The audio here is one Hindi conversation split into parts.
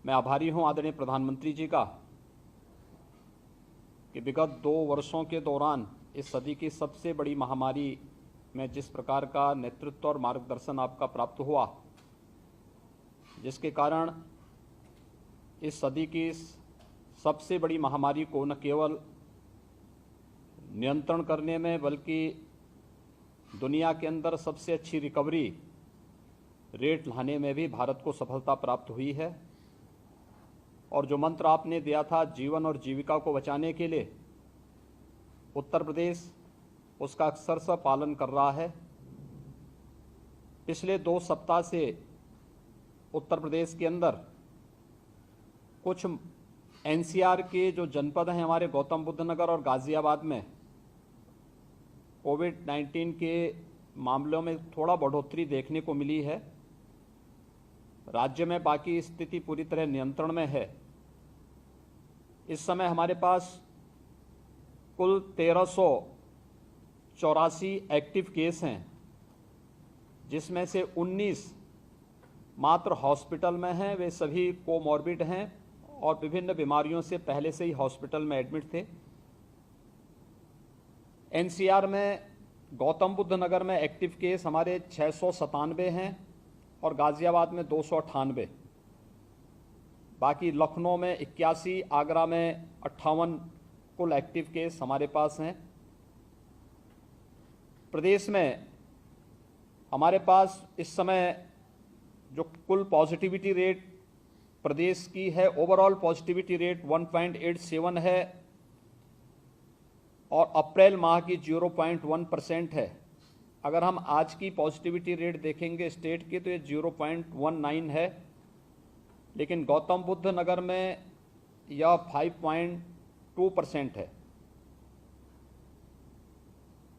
मैं आभारी हूं आदरणीय प्रधानमंत्री जी का कि विगत 2 वर्षों के दौरान इस सदी की सबसे बड़ी महामारी में जिस प्रकार का नेतृत्व और मार्गदर्शन आपका प्राप्त हुआ, जिसके कारण इस सदी की सबसे बड़ी महामारी को न केवल नियंत्रण करने में बल्कि दुनिया के अंदर सबसे अच्छी रिकवरी रेट लाने में भी भारत को सफलता प्राप्त हुई है। और जो मंत्र आपने दिया था जीवन और जीविका को बचाने के लिए, उत्तर प्रदेश उसका अक्षरशः पालन कर रहा है। पिछले 2 सप्ताह से उत्तर प्रदेश के अंदर कुछ एनसीआर के जो जनपद हैं हमारे गौतम बुद्ध नगर और गाजियाबाद में कोविड-19 के मामलों में थोड़ा बढ़ोतरी देखने को मिली है। राज्य में बाकी स्थिति पूरी तरह नियंत्रण में है। इस समय हमारे पास कुल 1384 एक्टिव केस हैं, जिसमें से 19 मात्र हॉस्पिटल में हैं। वे सभी कोमॉर्बिड हैं और विभिन्न बीमारियों से पहले से ही हॉस्पिटल में एडमिट थे। एनसीआर में गौतम बुद्ध नगर में एक्टिव केस हमारे 697 हैं और गाजियाबाद में 298। बाकी लखनऊ में 81, आगरा में 58 कुल एक्टिव केस हमारे पास हैं। प्रदेश में हमारे पास इस समय जो कुल पॉजिटिविटी रेट प्रदेश की है, ओवरऑल पॉजिटिविटी रेट 1.87 है और अप्रैल माह की 0.1% है। अगर हम आज की पॉजिटिविटी रेट देखेंगे स्टेट की तो ये 0.19 है, लेकिन गौतम बुद्ध नगर में यह 5.2% है।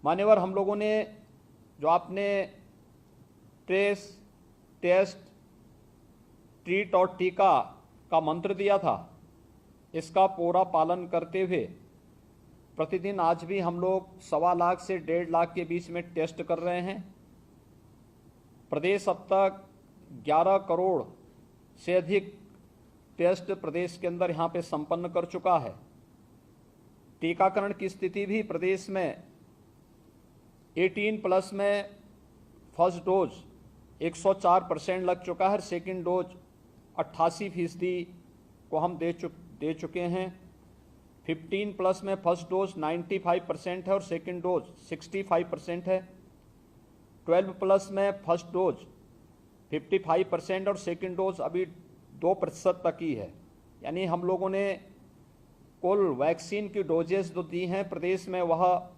मान्यवर, हम लोगों ने जो आपने ट्रेस, टेस्ट, ट्रीट और टीका का मंत्र दिया था, इसका पूरा पालन करते हुए प्रतिदिन आज भी हम लोग 1.25 लाख से 1.5 लाख के बीच में टेस्ट कर रहे हैं। प्रदेश अब तक 11 करोड़ से अधिक टेस्ट प्रदेश के अंदर यहाँ पे संपन्न कर चुका है। टीकाकरण की स्थिति भी प्रदेश में 18+ में फर्स्ट डोज 104% लग चुका है। सेकेंड डोज 88% को हम दे चुके हैं। 15+ में फर्स्ट डोज 95% है और सेकेंड डोज 65% है। 12+ में फर्स्ट डोज 55% और सेकेंड डोज अभी 2% तक ही है। यानी हम लोगों ने कुल वैक्सीन की डोजेस जो दी हैं प्रदेश में, वह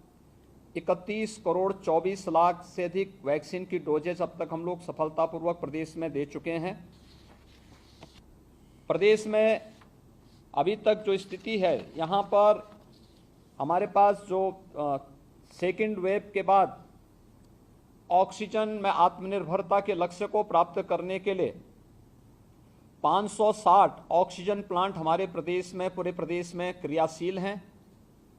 31 करोड़ 24 लाख से अधिक वैक्सीन की डोजेस अब तक हम लोग सफलतापूर्वक प्रदेश में दे चुके हैं। प्रदेश में अभी तक जो स्थिति है, यहाँ पर हमारे पास जो सेकेंड वेव के बाद ऑक्सीजन में आत्मनिर्भरता के लक्ष्य को प्राप्त करने के लिए 560 ऑक्सीजन प्लांट हमारे प्रदेश में, पूरे प्रदेश में क्रियाशील हैं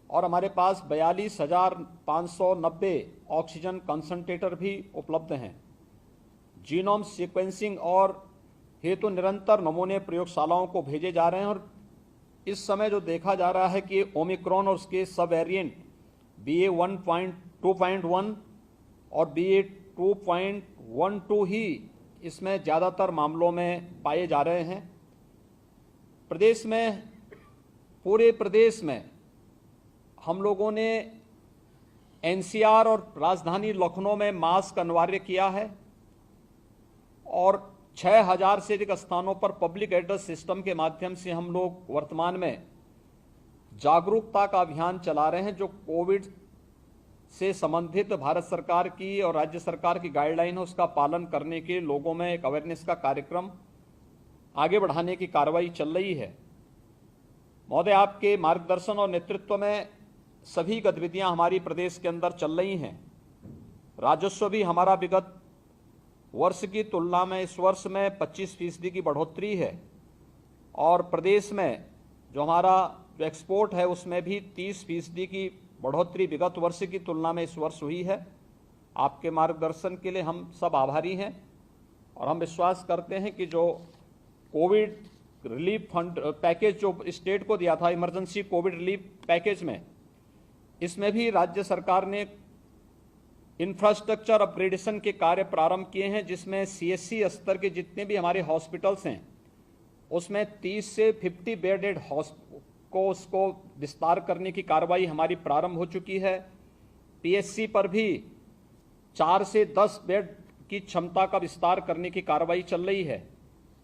और हमारे पास 42,590 ऑक्सीजन कंसंट्रेटर भी उपलब्ध हैं। जीनोम सीक्वेंसिंग और हेतु निरंतर नमूने प्रयोगशालाओं को भेजे जा रहे हैं और इस समय जो देखा जा रहा है कि ओमिक्रॉन और उसके सब वेरिएंट BA.1.2.1 और BA.2.12 ही इसमें ज़्यादातर मामलों में पाए जा रहे हैं। प्रदेश में, पूरे प्रदेश में हम लोगों ने एनसीआर और राजधानी लखनऊ में मास्क अनिवार्य किया है और 6000 से अधिक स्थानों पर पब्लिक एड्रेस सिस्टम के माध्यम से हम लोग वर्तमान में जागरूकता का अभियान चला रहे हैं। जो कोविड से संबंधित भारत सरकार की और राज्य सरकार की गाइडलाइन है, उसका पालन करने के लोगों में एक अवेयरनेस का कार्यक्रम आगे बढ़ाने की कार्रवाई चल रही है। महोदय, आपके मार्गदर्शन और नेतृत्व में सभी गतिविधियां हमारी प्रदेश के अंदर चल रही हैं। राजस्व भी हमारा विगत वर्ष की तुलना में इस वर्ष में 25% की बढ़ोतरी है और प्रदेश में जो हमारा जो एक्सपोर्ट है उसमें भी 30% की बढ़ोतरी विगत वर्ष की तुलना में इस वर्ष हुई है। आपके मार्गदर्शन के लिए हम सब आभारी हैं और हम विश्वास करते हैं कि जो कोविड रिलीफ फंड पैकेज जो स्टेट को दिया था, इमरजेंसी कोविड रिलीफ पैकेज में, इसमें भी राज्य सरकार ने इंफ्रास्ट्रक्चर अपग्रेडेशन के कार्य प्रारंभ किए हैं, जिसमें सीएससी स्तर के जितने भी हमारे हॉस्पिटल्स हैं उसमें 30 से 50 बेडेड को उसको विस्तार करने की कार्रवाई हमारी प्रारंभ हो चुकी है। पीएचसी पर भी 4 से 10 बेड की क्षमता का विस्तार करने की कार्रवाई चल रही है,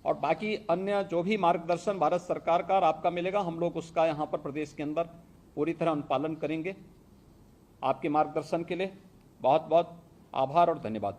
और बाकी अन्य जो भी मार्गदर्शन भारत सरकार का और आपका मिलेगा, हम लोग उसका यहाँ पर प्रदेश के अंदर पूरी तरह अनुपालन करेंगे। आपके मार्गदर्शन के लिए बहुत बहुत आभार और धन्यवाद।